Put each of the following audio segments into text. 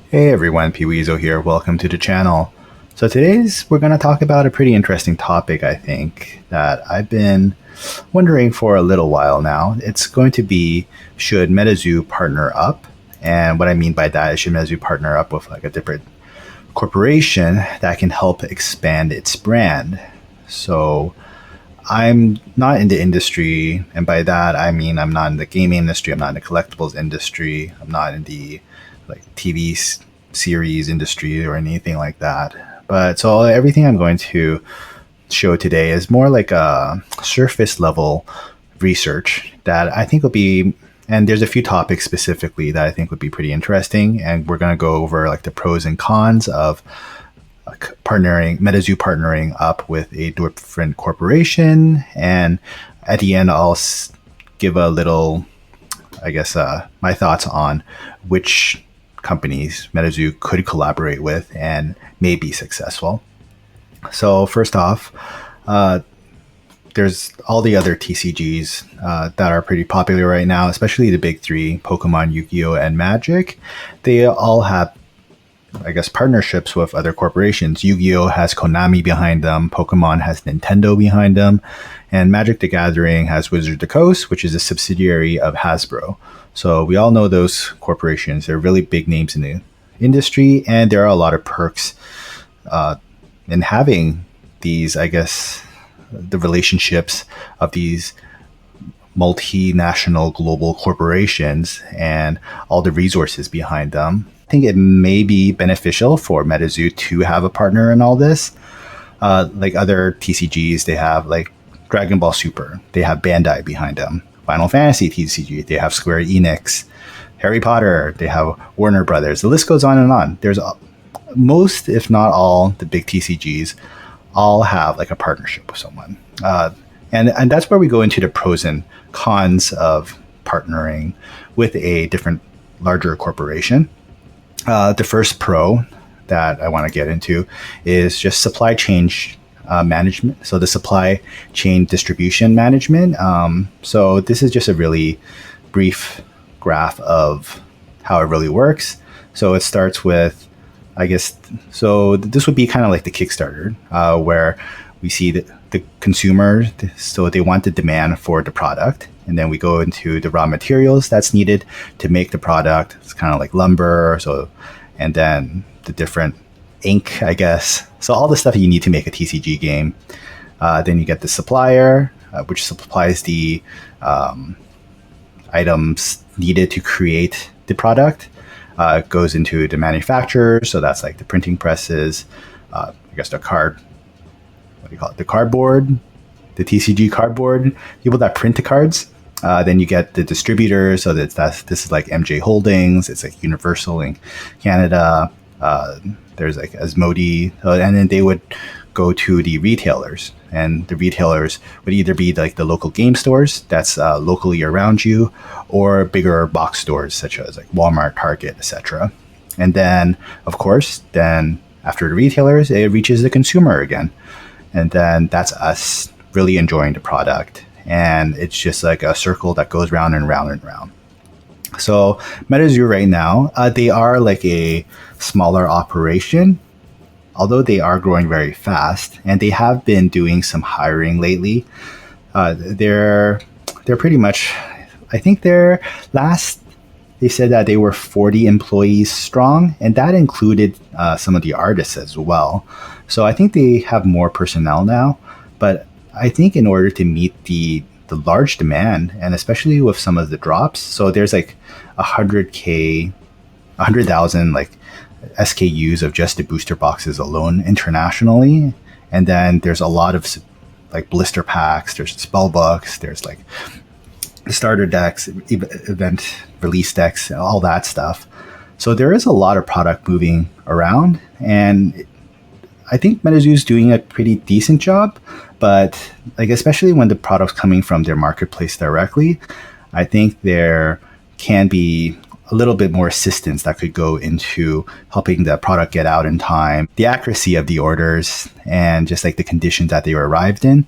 Hey everyone, Piweezo here. Welcome to the channel. So we're going to talk about a pretty interesting topic, I think, that I've been wondering for a little while now. It's going to be, should Metazoo partner up? And what I mean by that is, should Metazoo partner up with like a different corporation that can help expand its brand? So I'm not in the industry, and by that I mean I'm not in the gaming industry, I'm not in the collectibles industry, I'm not in the like series industry or anything like that. But so everything I'm going to show today is more like a surface level research that I think will be, and there's a few topics specifically that I think would be pretty interesting, and we're going to go over like the pros and cons of Metazoo partnering up with a different corporation. And at the end, I'll give a little, my thoughts on which companies Metazoo could collaborate with and may be successful. So first off, there's all the other TCGs that are pretty popular right now, especially the big three, Pokemon, Yu-Gi-Oh, and Magic. They all have partnerships with other corporations. Yu-Gi-Oh has Konami behind them, Pokemon has Nintendo behind them, and Magic the Gathering has Wizards of the Coast, which is a subsidiary of Hasbro. So we all know those corporations. They're really big names in the industry, and there are a lot of perks in having these, the relationships of these multinational global corporations and all the resources behind them. I think it may be beneficial for Metazoo to have a partner in all this. Like other TCGs, they have like Dragon Ball Super, they have Bandai behind them. Final Fantasy TCG, they have Square Enix. Harry Potter, they have Warner Brothers. The list goes on and on. There's most, if not all, the big TCGs all have like a partnership with someone. And that's where we go into the pros and cons of partnering with a different, larger corporation. The first pro that I want to get into is just supply chain management. So the supply chain distribution management. So this is just a really brief graph of how it really works. So it starts with, so this would be kind of like the Kickstarter, where we see the consumer, so they want the demand for the product. And then we go into the raw materials that's needed to make the product. It's kind of like lumber. And then the different ink, I guess. So all the stuff you need to make a TCG game. Then you get the supplier, which supplies the items needed to create the product. It goes into the manufacturer. So that's like the printing presses, the cardboard, the TCG cardboard, people that print the cards. Then you get the distributors. So this is like MJ Holdings. It's like Universal in Canada. There's like Asmodee, and then they would go to the retailers, and the retailers would either be like the local game stores that's locally around you, or bigger box stores such as like Walmart, Target, etc. And then, of course, after the retailers, it reaches the consumer again, and then that's us really enjoying the product. And it's just like a circle that goes round and round and round. So Metazoo right now, they are like a smaller operation, although they are growing very fast, and they have been doing some hiring lately. They're pretty much, I think they said that they were 40 employees strong, and that included some of the artists as well. So I think they have more personnel now, but I think in order to meet the large demand, and especially with some of the drops, so there's like 100,000 like SKUs of just the booster boxes alone internationally, and then there's a lot of like blister packs, there's spell books, there's like starter decks, event release decks, all that stuff. So there is a lot of product moving around, and I think Metazoo is doing a pretty decent job, but like especially when the product's coming from their marketplace directly, I think there can be a little bit more assistance that could go into helping the product get out in time, the accuracy of the orders, and just like the conditions that they were arrived in.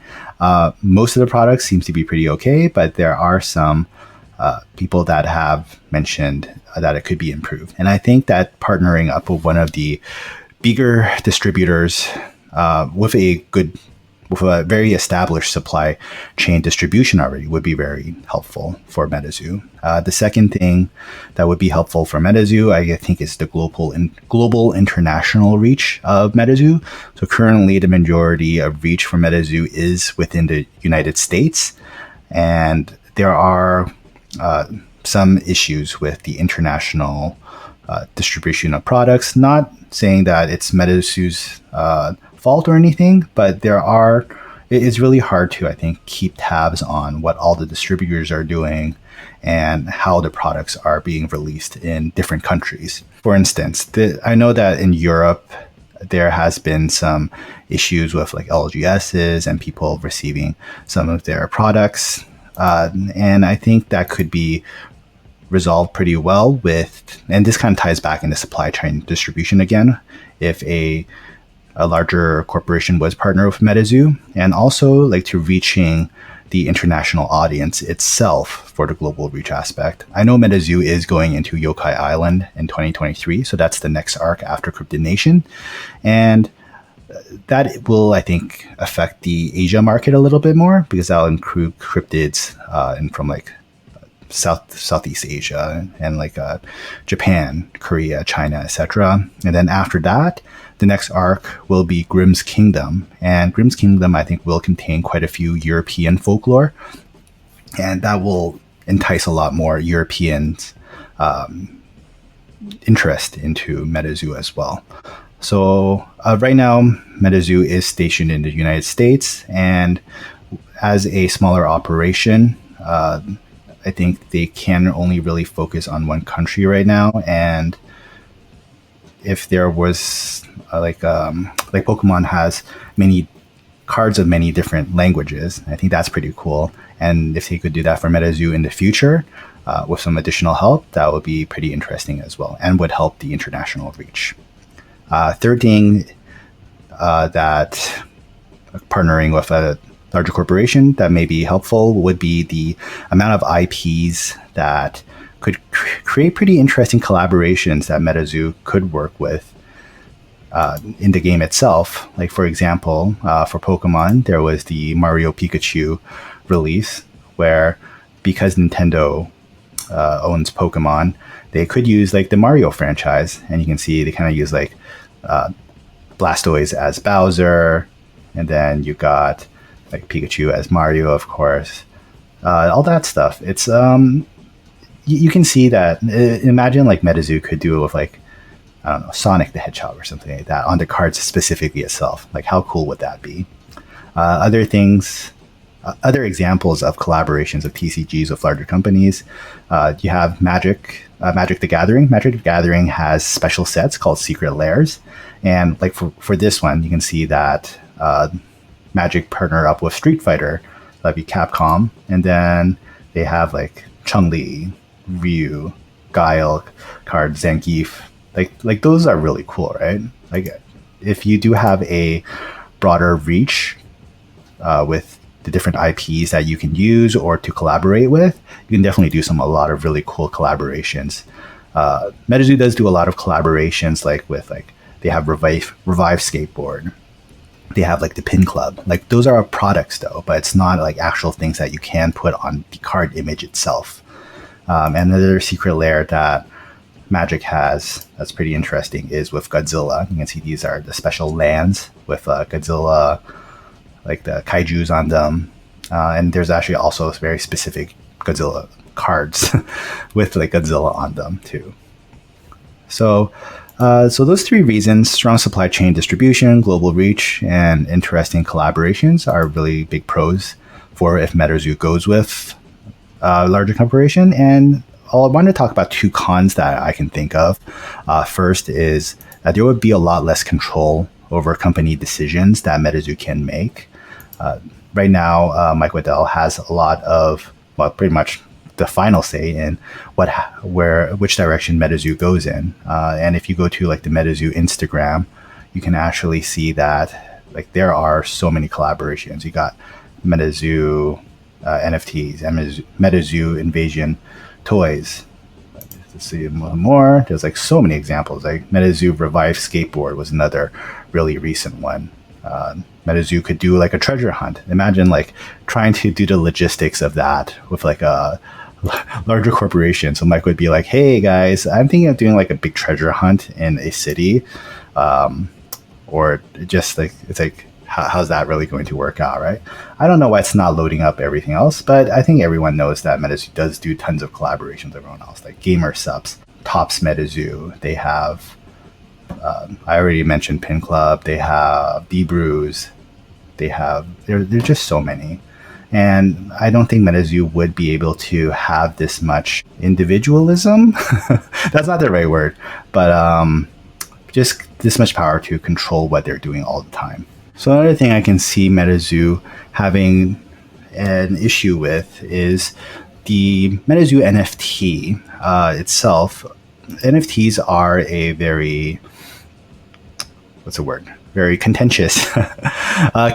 Most of the products seems to be pretty okay, but there are some people that have mentioned that it could be improved. And I think that partnering up with one of the bigger distributors with a very established supply chain distribution already would be very helpful for Metazoo. The second thing that would be helpful for Metazoo, I think, is the global international reach of Metazoo. So currently, the majority of reach for Metazoo is within the United States, and there are some issues with the international distribution of products. Not saying that it's Metazoo's fault or anything, but it's really hard to, I think, keep tabs on what all the distributors are doing and how the products are being released in different countries. For instance, I know that in Europe, there has been some issues with like LGSs and people receiving some of their products. And I think that could be resolved pretty well and this kind of ties back into supply chain distribution again, if a larger corporation was partnered with Metazoo, and also like to reaching the international audience itself for the global reach aspect. I know Metazoo is going into Yokai Island in 2023, so that's the next arc after Cryptid Nation. And that will, I think, affect the Asia market a little bit more, because that'll include cryptids from like Southeast Asia and like Japan, Korea, China, etc. And then after that, the next arc will be Grimm's Kingdom. And Grimm's Kingdom, I think, will contain quite a few European folklore. And that will entice a lot more Europeans' interest into Metazoo as well. So right now, Metazoo is stationed in the United States. And as a smaller operation, I think they can only really focus on one country right now. And if there was like Pokemon has many cards of many different languages, I think that's pretty cool. And if they could do that for Metazoo in the future with some additional help, that would be pretty interesting as well, and would help the international reach. Third thing that partnering with a larger corporation that may be helpful would be the amount of IPs that could create pretty interesting collaborations that Metazoo could work with in the game itself. Like, for example, for Pokemon, there was the Mario Pikachu release, where because Nintendo owns Pokemon, they could use like the Mario franchise, and you can see they kind of use like Blastoise as Bowser, and then you got like Pikachu as Mario, of course. All that stuff. It's you can see that. Imagine like Metazoo could do it with like, I don't know, Sonic the Hedgehog or something like that on the cards specifically itself. Like, how cool would that be? Other things, other examples of collaborations of TCGs with larger companies. You have Magic the Gathering. Magic the Gathering has special sets called Secret Lairs, and like for this one, you can see that Magic partner up with Street Fighter, that'd be Capcom, and then they have like Chun-Li, Ryu, Guile cards, Zangief. Like those are really cool, right? Like, if you do have a broader reach with the different IPs that you can use or to collaborate with, you can definitely do a lot of really cool collaborations. Metazoo does do a lot of collaborations, like with like they have Revive Skateboard. They have like the Pin Club. Like, those are products though, but it's not like actual things that you can put on the card image itself. And another secret lair that Magic has that's pretty interesting is with Godzilla. You can see these are the special lands with Godzilla, like the kaijus on them. And there's actually also very specific Godzilla cards with like Godzilla on them too. So those three reasons, strong supply chain distribution, global reach, and interesting collaborations, are really big pros for if Metazoo goes with a larger corporation. And I want to talk about two cons that I can think of. First is that there would be a lot less control over company decisions that Metazoo can make. Right now, Mike Waddell has a lot of, well, pretty much the final say in which direction Metazoo goes in. And if you go to like the Metazoo Instagram, you can actually see that like there are so many collaborations. You got Metazoo NFTs, Metazoo Invasion toys. Let's see more. There's like so many examples. Like Metazoo Revive Skateboard was another really recent one. Metazoo could do like a treasure hunt. Imagine like trying to do the logistics of that with like a larger corporation. So Mike would be like, "Hey guys, I'm thinking of doing like a big treasure hunt in a city," or just like it's like, how's that really going to work out, right? I don't know why it's not loading up everything else, but I think everyone knows that Metazoo does do tons of collaborations with everyone else, like Gamer Subs, Tops Metazoo. They have, I already mentioned Pin Club. They have D-Brews. There's just so many. And I don't think Metazoo would be able to have this much individualism. That's not the right word, but just this much power to control what they're doing all the time. So another thing I can see Metazoo having an issue with is the Metazoo NFT itself. NFTs are a very, very contentious,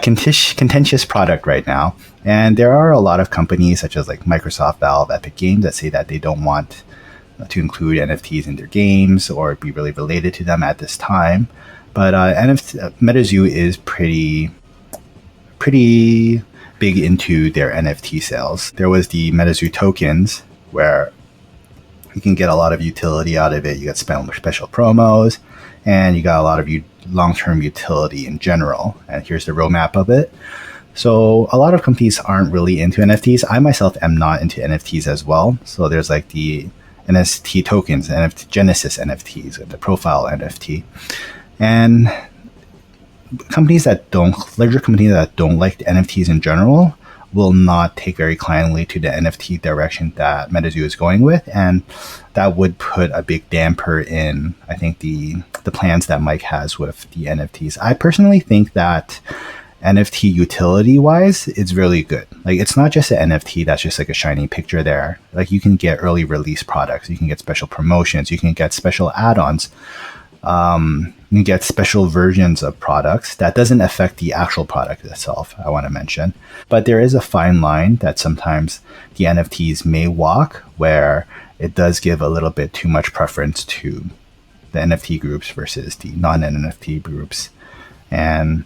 contentious product right now. And there are a lot of companies such as like Microsoft, Valve, Epic Games that say that they don't want to include NFTs in their games or be really related to them at this time. But Metazoo is pretty big into their NFT sales. There was the Metazoo tokens where you can get a lot of utility out of it. You get special promos, and you got a lot of long-term utility in general. And here's the roadmap of it. So a lot of companies aren't really into NFTs. I myself am not into NFTs as well. So there's like the NFT tokens, Genesis NFTs, and the profile NFT. And larger companies that don't like the NFTs in general will not take very kindly to the NFT direction that Metazoo is going with, and that would put a big damper in, I think, the plans that Mike has with the NFTs. I personally think that NFT utility wise, it's really good. Like, it's not just an NFT that's just like a shiny picture there. Like, you can get early release products, you can get special promotions, you can get special add-ons. You get special versions of products that doesn't affect the actual product itself, I want to mention. But there is a fine line that sometimes the NFTs may walk, where it does give a little bit too much preference to the NFT groups versus the non-NFT groups. And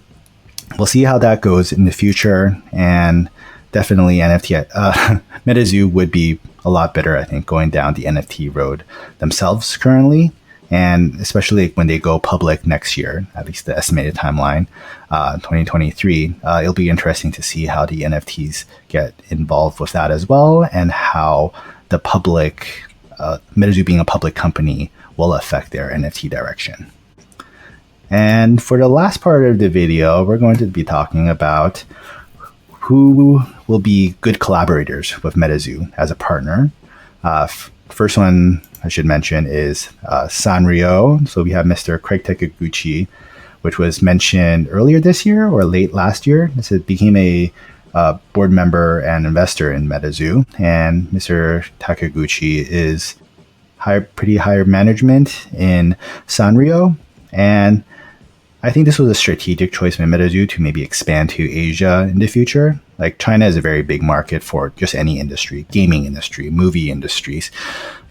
we'll see how that goes in the future. And definitely Metazoo would be a lot better, I think, going down the NFT road themselves currently. And especially when they go public next year, at least the estimated timeline, 2023, it'll be interesting to see how the NFTs get involved with that as well, and how the public, Metazoo being a public company, will affect their NFT direction. And for the last part of the video, we're going to be talking about who will be good collaborators with Metazoo as a partner. First one I should mention is Sanrio. So we have Mr. Craig Takiguchi, which was mentioned earlier this year or late last year. It became a board member and investor in Metazoo. And Mr. Takiguchi is pretty high management in Sanrio. And I think this was a strategic choice by Metazoo to maybe expand to Asia in the future. Like, China is a very big market for just any industry, gaming industry, movie industries,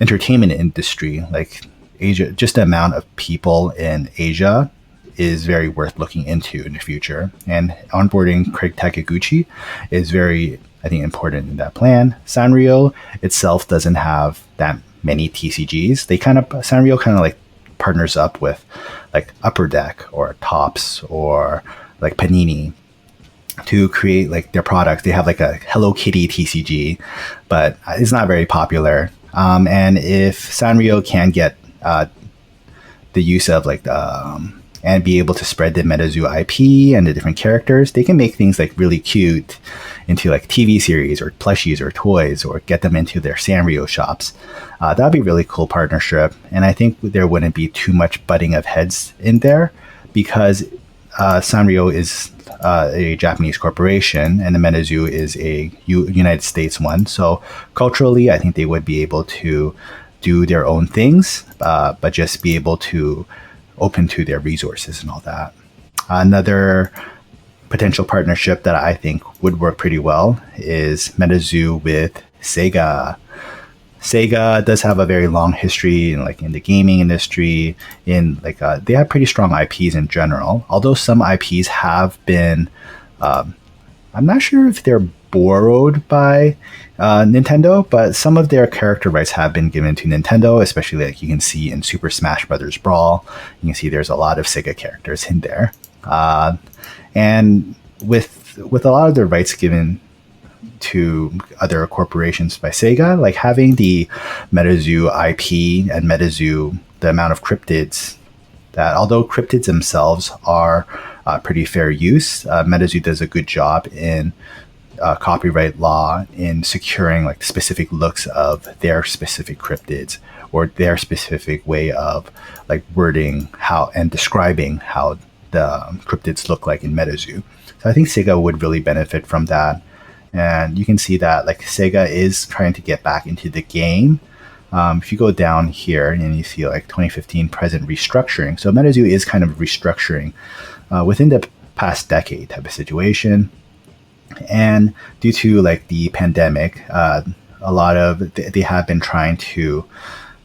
entertainment industry. Like, Asia, just the amount of people in Asia is very worth looking into in the future. And onboarding Craig Takiguchi is very, I think, important in that plan. Sanrio itself doesn't have that many TCGs. Sanrio kind of like partners up with like Upper Deck or Tops or like Panini to create like their products. They have like a Hello Kitty TCG, but it's not very popular. And if Sanrio can get the use of like and be able to spread the Metazoo IP and the different characters, they can make things like really cute into like TV series or plushies or toys, or get them into their Sanrio shops. That'd be a really cool partnership. And I think there wouldn't be too much butting of heads in there, because Sanrio is a Japanese corporation and the Metazoo is a United States one. So culturally, I think they would be able to do their own things, but just be able to open to their resources and all that. Another potential partnership that I think would work pretty well is Metazoo with Sega. Sega does have a very long history in the gaming industry. They have pretty strong IPs in general. Although some IPs have been, I'm not sure if they're borrowed by Nintendo, but some of their character rights have been given to Nintendo, especially like you can see in Super Smash Bros. Brawl. You can see there's a lot of Sega characters in there, and with a lot of the rights given to other corporations by Sega, like having the Metazoo IP and Metazoo, the amount of cryptids that, although cryptids themselves are pretty fair use, Metazoo does a good job in copyright law in securing like specific looks of their specific cryptids or their specific way of like wording how and describing how the cryptids look like in Metazoo. So I think Sega would really benefit from that. And you can see that like Sega is trying to get back into the game. If you go down here and you see like 2015 present restructuring. So Metazoo is kind of restructuring within the past decade type of situation. And due to like the pandemic, a lot of they have been trying to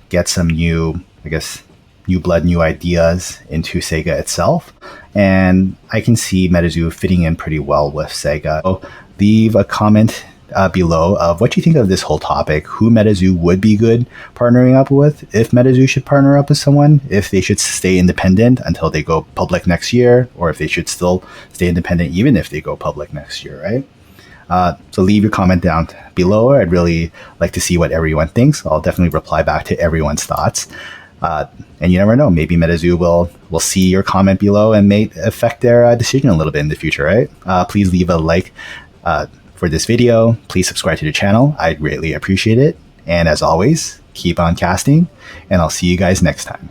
get some new, I guess, new blood, new ideas into Sega itself. And I can see Metazoo fitting in pretty well with Sega. So leave a comment below of what you think of this whole topic, who Metazoo would be good partnering up with, if Metazoo should partner up with someone, if they should stay independent until they go public next year, or if they should still stay independent even if they go public next year, right? So leave your comment down below. I'd really like to see what everyone thinks. I'll definitely reply back to everyone's thoughts. And you never know, maybe Metazoo will see your comment below and may affect their decision a little bit in the future, right? Please leave a like for this video. Please subscribe to the channel. I'd greatly appreciate it. And as always, keep on casting, and I'll see you guys next time.